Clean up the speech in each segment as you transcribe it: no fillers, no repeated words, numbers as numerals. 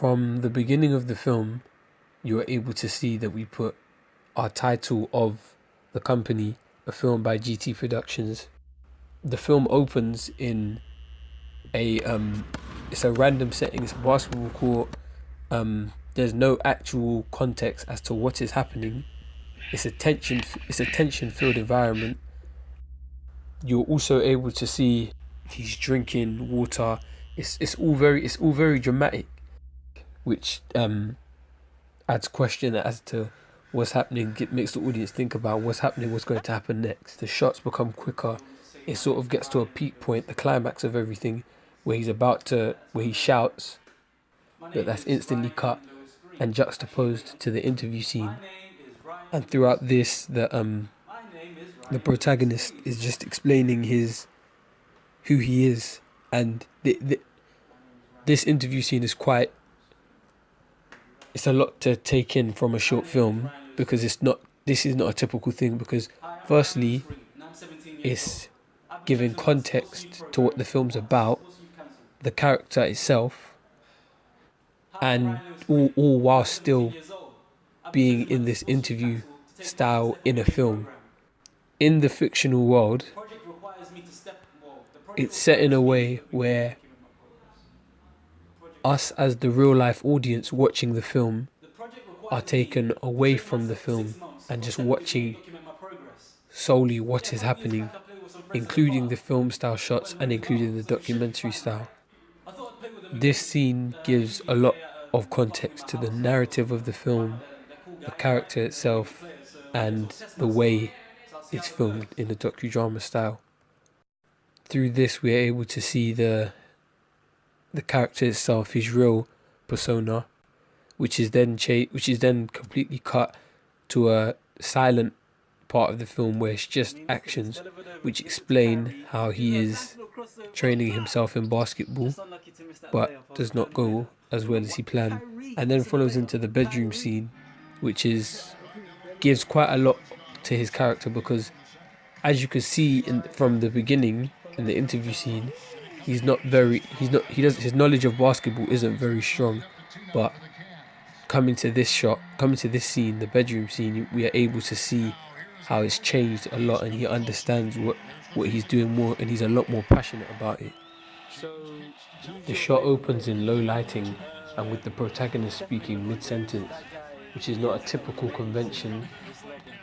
From the beginning of the film, you are able to see that we put our title of the company, a film by GT Productions. The film opens in it's a random setting, it's a basketball court. There's no actual context as to what is happening. It's a tension filled environment. You're also able to see he's drinking water. It's all very dramatic, which adds question as to what's happening. It makes the audience think about what's happening, what's going to happen next. The shots become quicker. It sort of gets to a peak point, the climax of everything, where he shouts, but that's instantly cut and juxtaposed to the interview scene. And throughout this, the protagonist is just explaining who he is, and this interview scene is it's a lot to take in from a short film, because this is not a typical thing, because firstly it's giving context to what the film's about, the character itself, and all while still being in this interview style in a film. In the fictional world, it's set in a way where us as the real life audience watching the film are taken away from the film and just watching solely what is happening, including the film style shots and including the documentary style. This scene gives a lot of context to the narrative of the film, the character itself, and the way it's filmed in the docudrama style. Through this, we are able to see the character itself, his real persona, which is then completely cut to a silent part of the film where it's just actions, which explain how he is training himself in basketball, but does not go as well as he planned. And then follows into the bedroom scene, which gives quite a lot to his character, because as you can see from the beginning in the interview scene, his knowledge of basketball isn't very strong, but coming to this scene, the bedroom scene, we are able to see how it's changed a lot, and he understands what he's doing more, and he's a lot more passionate about it. The shot opens in low lighting and with the protagonist speaking mid-sentence, which is not a typical convention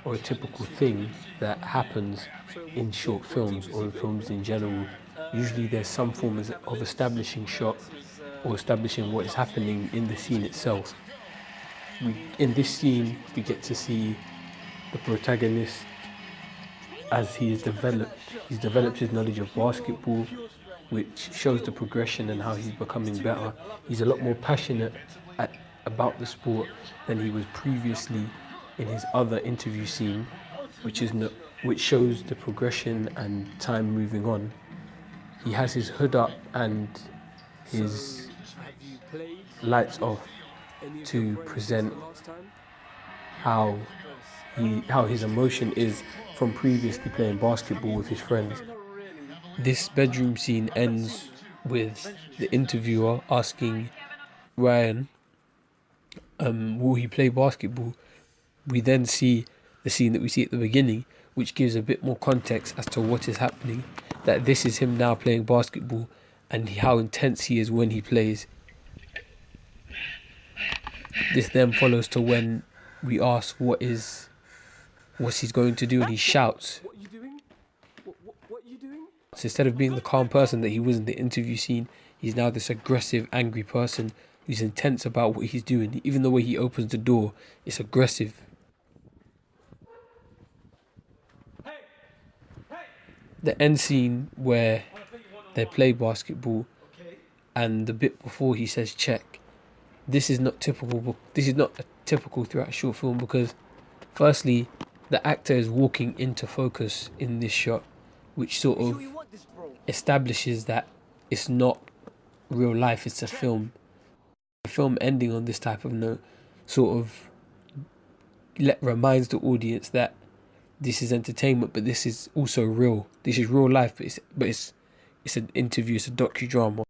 or a typical thing that happens in short films or in films in general. Usually there's some form of establishing shot or establishing what is happening in the scene itself. In this scene, we get to see the protagonist as he's developed his knowledge of basketball, which shows the progression and how he's becoming better. He's a lot more passionate about the sport than he was previously in his other interview scene, which shows the progression and time moving on. He has his hood up and his lights off to present how his emotion is from previously playing basketball with his friends. This bedroom scene ends with the interviewer asking Ryan, will he play basketball? We then see the scene that we see at the beginning, which gives a bit more context as to what is happening, that this is him now playing basketball and how intense he is when he plays. This then follows to when we ask what he's going to do, and he shouts. What are you doing? What are you doing? So instead of being the calm person that he was in the interview scene, he's now this aggressive, angry person who's intense about what he's doing. Even the way he opens the door, it's aggressive. The end scene where they play basketball, and the bit before he says check, this is not typical. This is not a typical throughout a short film, because firstly, the actor is walking into focus in this shot, which sort of establishes that it's not real life, it's a film. The film ending on this type of note sort of reminds the audience that this is entertainment, but this is also real. This is real life, but it's an interview, it's a docudrama.